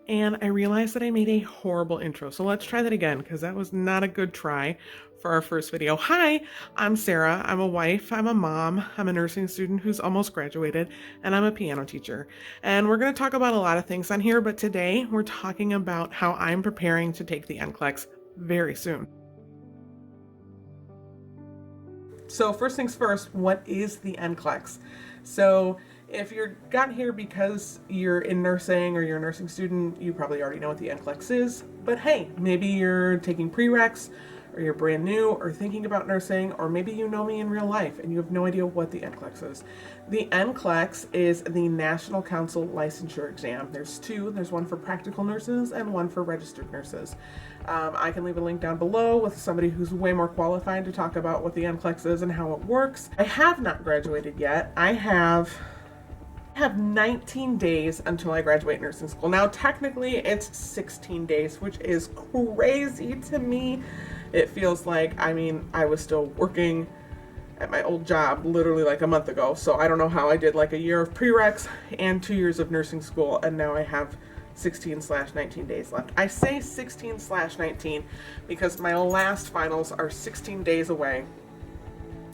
And I realized that I made a horrible intro. So let's try that again because that was not a good try for our first video. Hi, I'm Sarah. I'm a wife, I'm a mom, I'm a nursing student who's almost graduated, and I'm a piano teacher. And we're going to talk about a lot of things on here, but today we're talking about how I'm preparing to take the NCLEX very soon. So first things first, what is the NCLEX? So if you're got here because you're in nursing or you're a nursing student, you probably already know what the NCLEX is. But hey, maybe you're taking prereqs, or you're brand new or thinking about nursing, or maybe you know me in real life and you have no idea what the NCLEX is. The NCLEX is the National Council Licensure Exam. There's two. There's one for practical nurses and one for registered nurses. I can leave a link down below with somebody who's way more qualified to talk about what the NCLEX is and how it works. I have not graduated yet. I have 19 days until I graduate nursing school. Now, technically it's 16 days, which is crazy to me. It feels like, I was still working at my old job literally like a month ago. So I don't know how I did like a year of prereqs and 2 years of nursing school, and now I have 16/19 days left. I say 16/19 because my last finals are 16 days away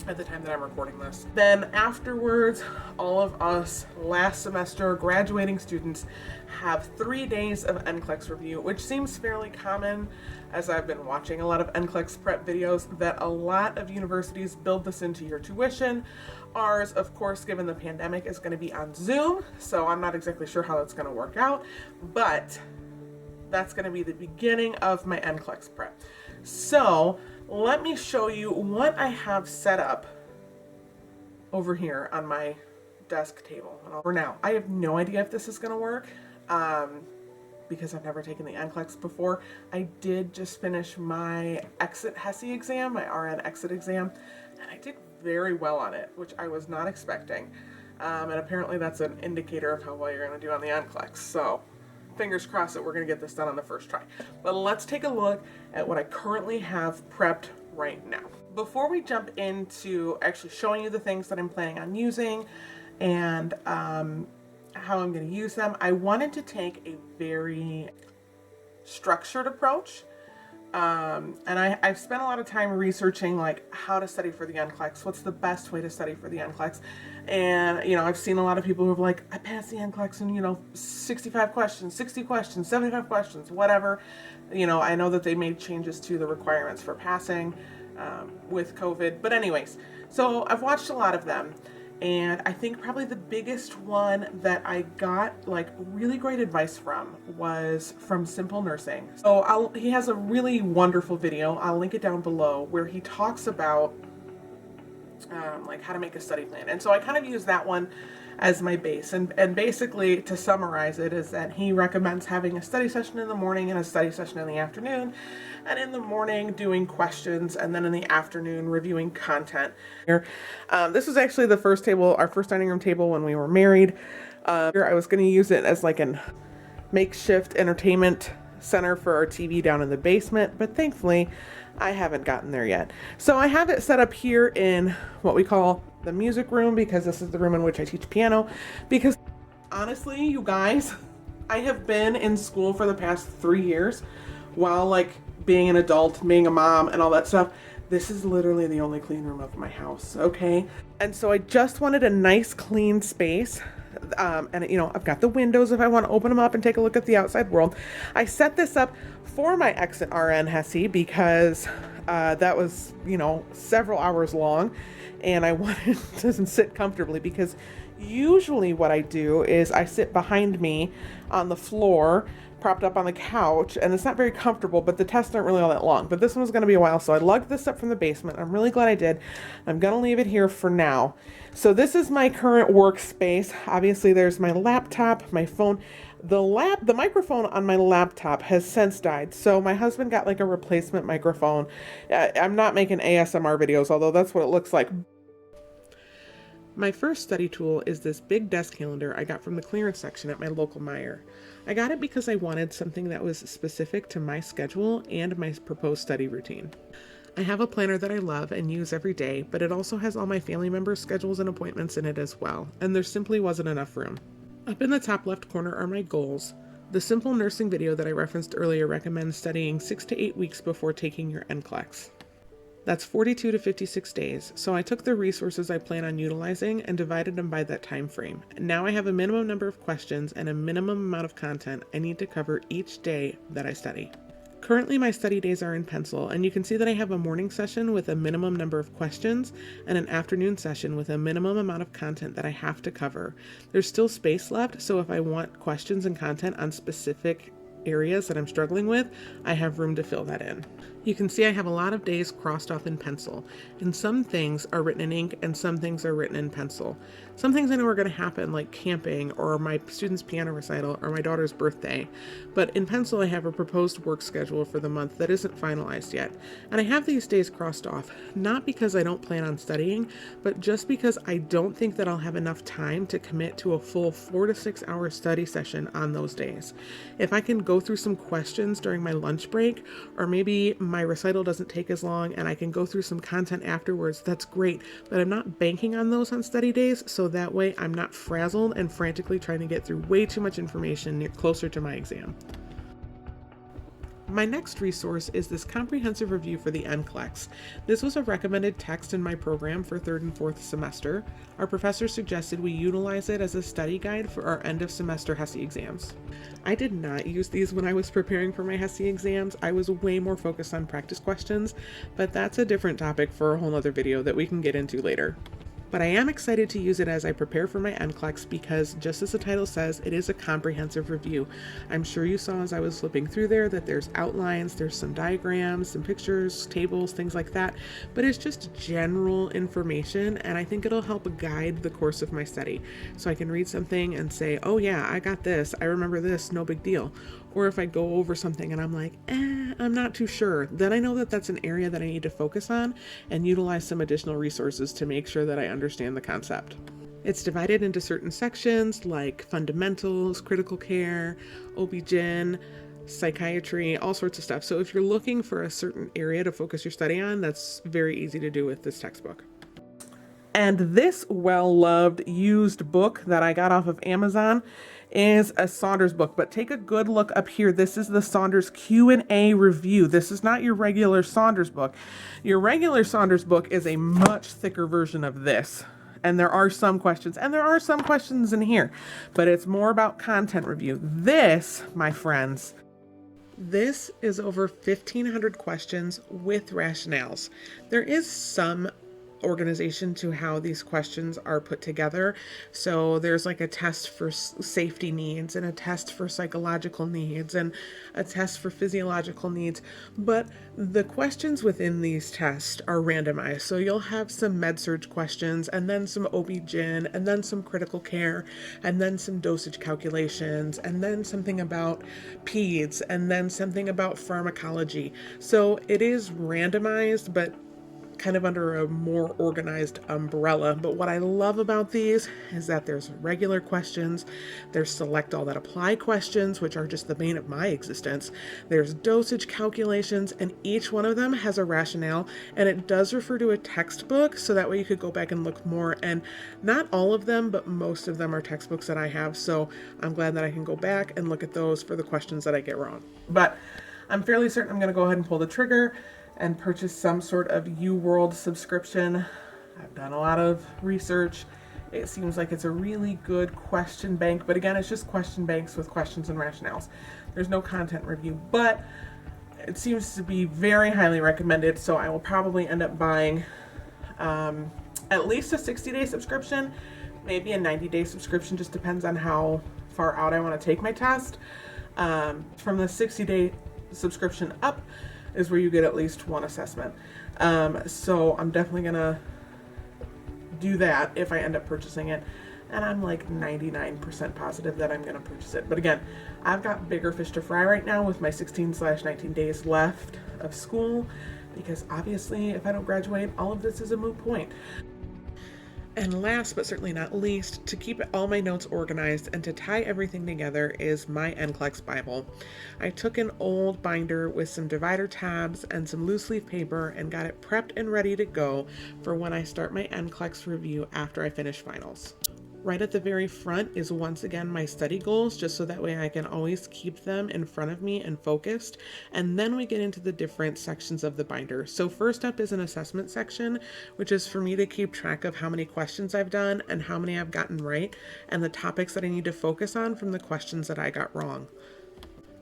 at the time that I'm recording this. Then afterwards, all of us last semester graduating students have 3 days of NCLEX review, which seems fairly common as I've been watching a lot of NCLEX prep videos, that a lot of universities build this into your tuition. Ours, of course, given the pandemic, is going to be on Zoom, so I'm not exactly sure how that's going to work out, but that's going to be the beginning of my NCLEX prep. So let me show you what I have set up over here on my desk table. For now, I have no idea if this is going to work because I've never taken the NCLEX before. I did just finish my exit HESI exam, my RN exit exam, and I did very well on it, which I was not expecting. And apparently that's an indicator of how well you're going to do on the NCLEX. So fingers crossed that we're going to get this done on the first try. But let's take a look at what I currently have prepped right now. Before we jump into actually showing you the things that I'm planning on using and how I'm going to use them, I wanted to take a very structured approach. And I've spent a lot of time researching like how to study for the NCLEX, what's the best way to study for the NCLEX. And, I've seen a lot of people who are like, I passed the NCLEX in, 65 questions, 60 questions, 75 questions, whatever. I know that they made changes to the requirements for passing with COVID. But anyways, so I've watched a lot of them. And I think probably the biggest one that I got like really great advice from was from Simple Nursing. So he has a really wonderful video, I'll link it down below, where he talks about like how to make a study plan. And so I kind of use that one as my base. And basically, to summarize it, is that he recommends having a study session in the morning and a study session in the afternoon. And in the morning doing questions, and then in the afternoon reviewing content. This was actually the first table, our first dining room table when we were married. I was going to use it as like an makeshift entertainment center for our TV down in the basement, but thankfully I haven't gotten there yet. So I have it set up here in what we call the music room, because this is the room in which I teach piano. Because honestly, you guys, I have been in school for the past 3 years while like being an adult, being a mom and all that stuff. This is literally the only clean room of my house, okay? And so I just wanted a nice clean space. And I've got the windows if I want to open them up and take a look at the outside world. I set this up for my exit RN HESI because that was, several hours long, and I wanted to sit comfortably, because usually what I do is I sit behind me on the floor, propped up on the couch, and it's not very comfortable, but the tests aren't really all that long. But this one was going to be a while, so I lugged this up from the basement. I'm really glad I did. I'm going to leave it here for now. So this is my current workspace. Obviously, there's my laptop, my phone. The microphone on my laptop has since died, so my husband got like a replacement microphone. I'm not making ASMR videos, although that's what it looks like. My first study tool is this big desk calendar I got from the clearance section at my local Meijer. I got it because I wanted something that was specific to my schedule and my proposed study routine. I have a planner that I love and use every day, but it also has all my family members' schedules and appointments in it as well, and there simply wasn't enough room. Up in the top left corner are my goals, The simple nursing video that I referenced earlier recommends studying 6 to 8 weeks before taking your NCLEX. That's 42 to 56 days, so I took the resources I plan on utilizing and divided them by that time frame. Now I have a minimum number of questions and a minimum amount of content I need to cover each day that I study. Currently my study days are in pencil, and you can see that I have a morning session with a minimum number of questions and an afternoon session with a minimum amount of content that I have to cover. There's still space left, so if I want questions and content on specific areas that I'm struggling with, I have room to fill that in. You can see I have a lot of days crossed off in pencil, and some things are written in ink and some things are written in pencil. Some things I know are going to happen, like camping or my student's piano recital or my daughter's birthday, but in pencil I have a proposed work schedule for the month that isn't finalized yet, and I have these days crossed off, not because I don't plan on studying, but just because I don't think that I'll have enough time to commit to a full 4 to 6 hour study session on those days. If I can go through some questions during my lunch break, or maybe my recital doesn't take as long and I can go through some content afterwards, that's great, but I'm not banking on those on study days, so that way I'm not frazzled and frantically trying to get through way too much information closer to my exam. My next resource is this comprehensive review for the NCLEX. This was a recommended text in my program for 3rd and 4th semester. Our professor suggested we utilize it as a study guide for our end of semester HESI exams. I did not use these when I was preparing for my HESI exams. I was way more focused on practice questions, but that's a different topic for a whole other video that we can get into later. But I am excited to use it as I prepare for my NCLEX because, just as the title says, it is a comprehensive review. I'm sure you saw as I was flipping through there that there's outlines, there's some diagrams, some pictures, tables, things like that, but it's just general information, and I think it'll help guide the course of my study. So I can read something and say, oh yeah, I got this, I remember this, no big deal. Or if I go over something and I'm like, I'm not too sure, then I know that that's an area that I need to focus on and utilize some additional resources to make sure that I understand the concept. It's divided into certain sections like fundamentals, critical care, OB-GYN, psychiatry, all sorts of stuff. So if you're looking for a certain area to focus your study on, that's very easy to do with this textbook. And this well-loved used book that I got off of Amazon is a Saunders book, but take a good look up here. This is the Saunders Q&A review. This is not your regular Saunders book. Your regular Saunders book is a much thicker version of this. And there are some questions, and there are some questions in here, but it's more about content review. This, my friends, this is over 1,500 questions with rationales. There is some organization to how these questions are put together. So there's like a test for safety needs and a test for psychological needs and a test for physiological needs. But the questions within these tests are randomized. So you'll have some med-surg questions and then some OB-GYN and then some critical care and then some dosage calculations and then something about peds and then something about pharmacology. So it is randomized, but kind of under a more organized umbrella. But what I love about these is that there's regular questions, there's select all that apply questions, which are just the bane of my existence. There's dosage calculations, and each one of them has a rationale, and it does refer to a textbook, so that way you could go back and look more. And not all of them, but most of them are textbooks that I have, so I'm glad that I can go back and look at those for the questions that I get wrong. But I'm fairly certain I'm going to go ahead and pull the trigger and purchase some sort of UWorld subscription. I've done a lot of research. It seems like it's a really good question bank, but again, it's just question banks with questions and rationales. There's no content review, but it seems to be very highly recommended, so I will probably end up buying at least a 60-day subscription, maybe a 90-day subscription, just depends on how far out I want to take my test. From the 60-day subscription up is where you get at least one assessment. So I'm definitely gonna do that if I end up purchasing it. And I'm like 99% positive that I'm gonna purchase it. But again, I've got bigger fish to fry right now with my 16/19 days left of school, because obviously if I don't graduate, all of this is a moot point. And last but certainly not least, to keep all my notes organized and to tie everything together is my NCLEX Bible. I took an old binder with some divider tabs and some loose leaf paper and got it prepped and ready to go for when I start my NCLEX review after I finish finals. Right at the very front is once again my study goals, just so that way I can always keep them in front of me and focused. And then we get into the different sections of the binder. So first up is an assessment section, which is for me to keep track of how many questions I've done and how many I've gotten right, and the topics that I need to focus on from the questions that I got wrong.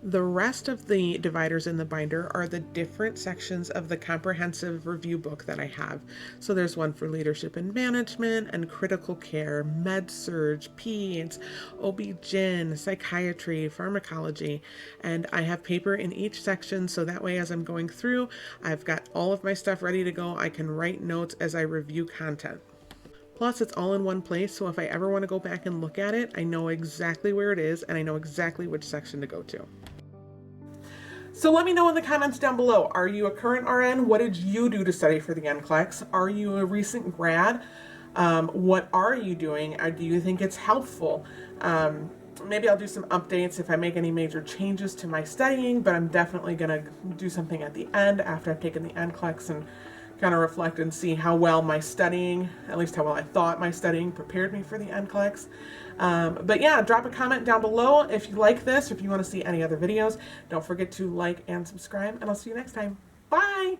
The rest of the dividers in the binder are the different sections of the comprehensive review book that I have. So there's one for leadership and management and critical care, med surg, peds, OB-GYN, psychiatry, pharmacology, and I have paper in each section so that way as I'm going through, I've got all of my stuff ready to go. I can write notes as I review content. Plus, it's all in one place, so if I ever want to go back and look at it, I know exactly where it is and I know exactly which section to go to. So let me know in the comments down below. Are you a current RN? What did you do to study for the NCLEX? Are you a recent grad? What are you doing? Do you think it's helpful? Maybe I'll do some updates if I make any major changes to my studying, but I'm definitely going to do something at the end after I've taken the NCLEX and kind of reflect and see how well my studying, at least how well I thought my studying prepared me for the NCLEX. But yeah, drop a comment down below if you like this, or if you want to see any other videos. Don't forget to like and subscribe, and I'll see you next time. Bye!